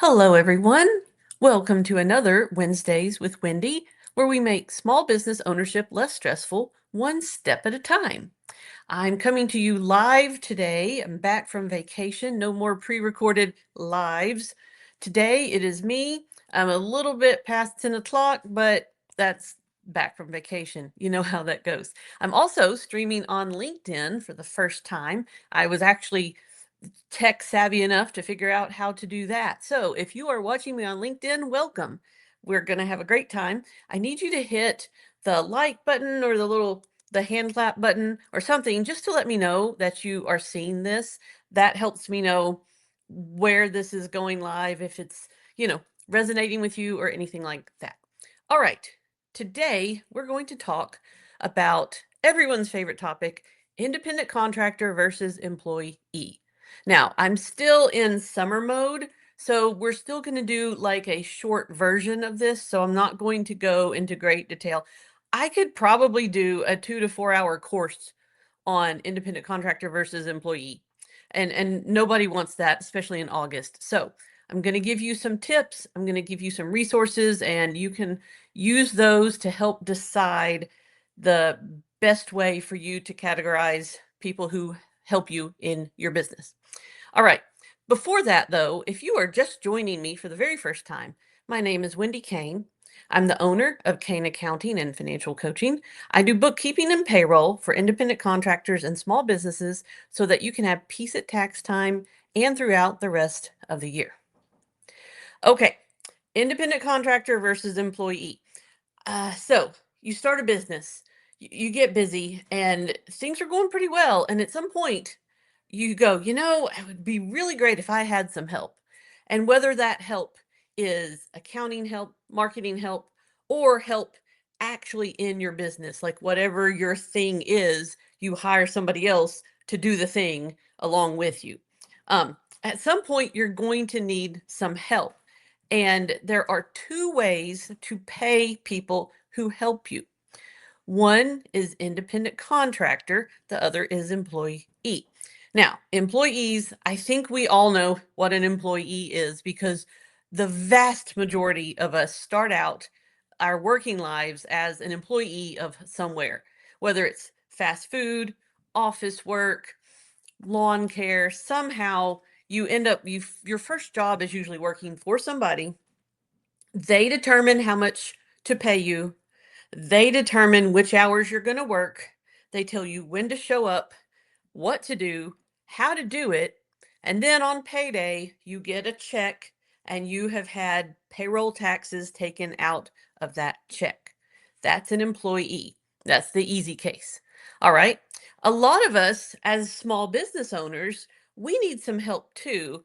Hello, everyone. Welcome to another Wednesdays with Wendy, where we make small business ownership less stressful, one step at a time. I'm coming to you live today. I'm back from vacation. No more pre recorded lives. Today it is me. I'm a little bit past 10 o'clock, but that's back from vacation. You know how that goes. I'm also streaming on LinkedIn for the first time. I was actually tech savvy enough to figure out how to do that. So if you are watching me on LinkedIn, welcome. We're going to have a great time. I need you to hit the like button or the hand clap button or something just to let me know that you are seeing this. That helps me know where this is going live, if it's, resonating with you or anything like that. All right. Today we're going to talk about everyone's favorite topic, independent contractor versus employee. Now, I'm still in summer mode, so we're still going to do like a short version of this. So I'm not going to go into great detail. I could probably do a 2 to 4 hour course on independent contractor versus employee. And nobody wants that, especially in August. So I'm going to give you some tips. I'm going to give you some resources, and you can use those to help decide the best way for you to categorize people who help you in your business. All right. Before that, though, if you are just joining me for the very first time, my name is Wendy Kane. I'm the owner of Kane Accounting and Financial Coaching. I do bookkeeping and payroll for independent contractors and small businesses so that you can have peace at tax time and throughout the rest of the year. Okay, independent contractor versus employee. So you start a business, you get busy, and things are going pretty well. And at some point, you go, it would be really great if I had some help. And whether that help is accounting help, marketing help, or help actually in your business, like whatever your thing is, you hire somebody else to do the thing along with you. At some point, you're going to need some help. And there are two ways to pay people who help you. One is independent contractor, the other is employee. Now, employees, I think we all know what an employee is because the vast majority of us start out our working lives as an employee of somewhere, whether it's fast food, office work, lawn care. Somehow you end up, your first job is usually working for somebody. They determine how much to pay you. They determine which hours you're going to work. They tell you when to show up, what to do, how to do it. And then on payday, you get a check and you have had payroll taxes taken out of that check. That's an employee. That's the easy case. All right. A lot of us, as small business owners, we need some help too.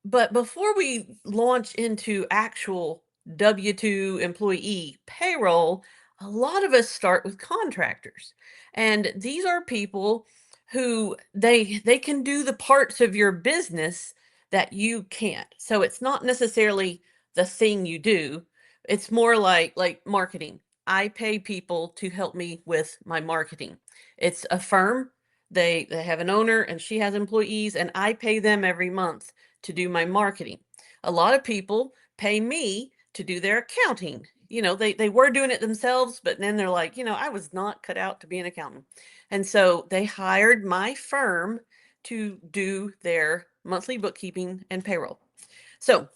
But before we launch into actual W-2 employee payroll, a lot of us start with contractors. And these are people who they can do the parts of your business that you can't. So it's not necessarily the thing you do. It's more like marketing. I pay people to help me with my marketing. It's a firm. They have an owner and she has employees, and I pay them every month to do my marketing. A lot of people pay me to do their accounting. They were doing it themselves, but then they're like, I was not cut out to be an accountant. And so they hired my firm to do their monthly bookkeeping and payroll. So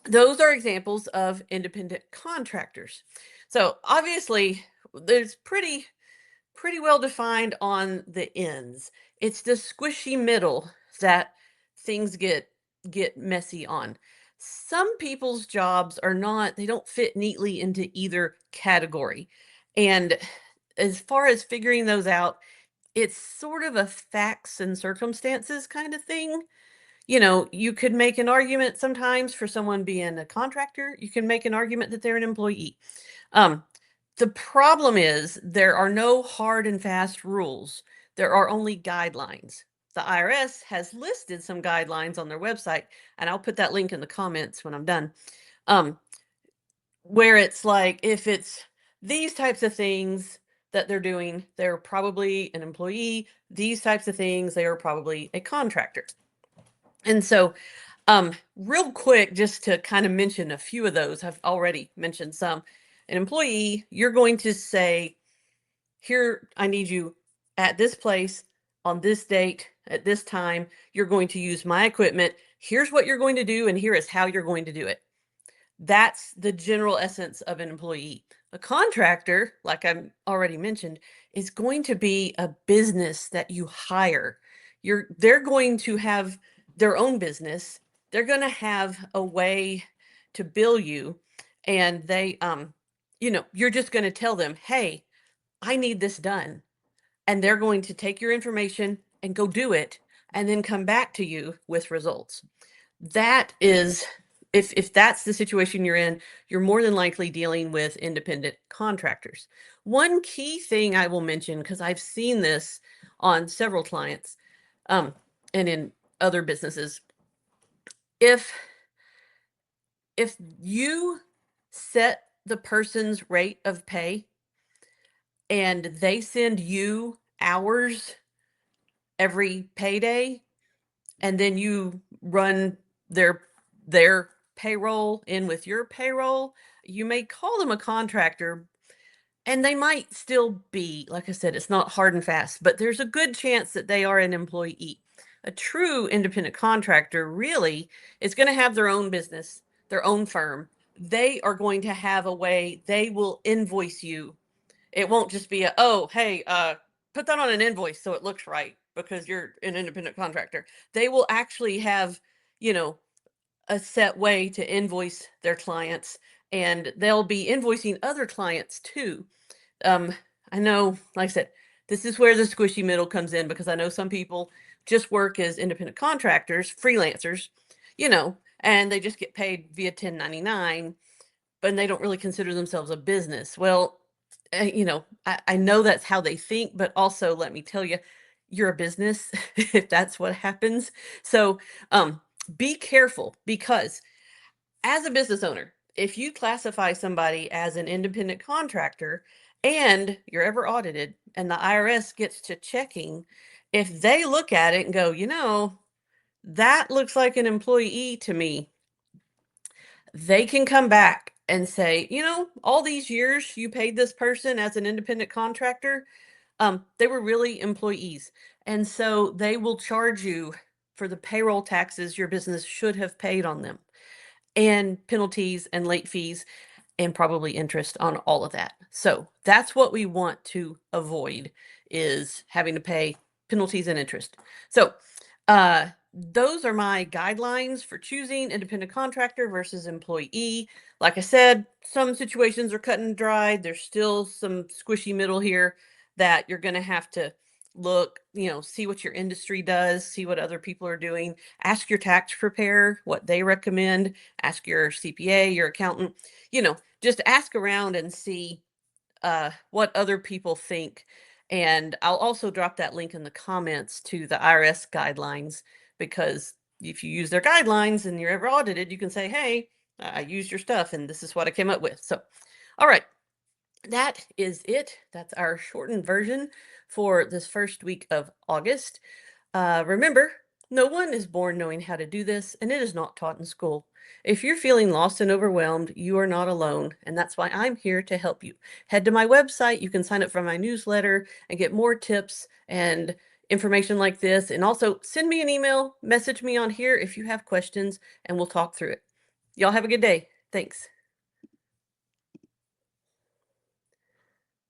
those are examples of independent contractors. So obviously there's pretty well defined on the ends. It's the squishy middle that things get messy on. Some people's jobs are not, they don't fit neatly into either category. And as far as figuring those out, it's sort of a facts and circumstances kind of thing. You could make an argument sometimes for someone being a contractor. You can make an argument that they're an employee. Um, the problem is there are no hard and fast rules. There are only guidelines. The IRS has listed some guidelines on their website, and I'll put that link in the comments when I'm done. Um, where it's like, if it's these types of things that they're doing, they're probably an employee. These types of things, they are probably a contractor. And so Real quick, just to kind of mention a few of those, I've already mentioned some. An employee, you're going to say, here, I need you at this place on this date at this time. You're going to use my equipment. Here's what you're going to do, and here is how you're going to do it. That's the general essence of an employee. A contractor, like I already mentioned, is going to be a business that you hire. They're going to have their own business. They're going to have a way to bill you, and you're just going to tell them, "Hey, I need this done." And they're going to take your information and go do it and then come back to you with results. That is, if that's the situation you're in, you're more than likely dealing with independent contractors. One key thing I will mention, because I've seen this on several clients, and in other businesses, if if you set the person's rate of pay and they send you hours every payday, and then you run their payroll in with your payroll, you may call them a contractor, and they might still be, like I said, it's not hard and fast, but there's a good chance that they are an employee. A true independent contractor really is going to have their own business, their own firm. They are going to have a way they will invoice you. It won't just be "Oh, hey, put that on an invoice so it looks right because you're an independent contractor." They will actually have, you know, a set way to invoice their clients, and they'll be invoicing other clients too. Um, I know, like I said, this is where the squishy middle comes in, because I know some people just work as independent contractors, freelancers, and they just get paid via 1099, but they don't really consider themselves a business. Well, I know that's how they think, but also let me tell you, you're a business if that's what happens. So be careful, because as a business owner, if you classify somebody as an independent contractor and you're ever audited and the IRS gets to checking, if they look at it and go, that looks like an employee to me, they can come back and say, all these years you paid this person as an independent contractor, they were really employees. And so they will charge you for the payroll taxes your business should have paid on them, and penalties and late fees, and probably interest on all of that. So that's what we want to avoid, is having to pay penalties and interest. So those are my guidelines for choosing independent contractor versus employee. Like I said, some situations are cut and dried. There's still some squishy middle here that you're going to have to look, see what your industry does, see what other people are doing, ask your tax preparer what they recommend, ask your CPA, your accountant, just ask around and see what other people think. And I'll also drop that link in the comments to the IRS guidelines, because if you use their guidelines and you're ever audited, you can say, "Hey, I used your stuff and this is what I came up with." So, all right, that is it. That's our shortened version for this first week of August. Remember, no one is born knowing how to do this, and it is not taught in school. If you're feeling lost and overwhelmed, you are not alone, and that's why I'm here to help you. Head to my website. You can sign up for my newsletter and get more tips and information like this. And also send me an email, message me on here if you have questions, and we'll talk through it. Y'all have a good day. Thanks.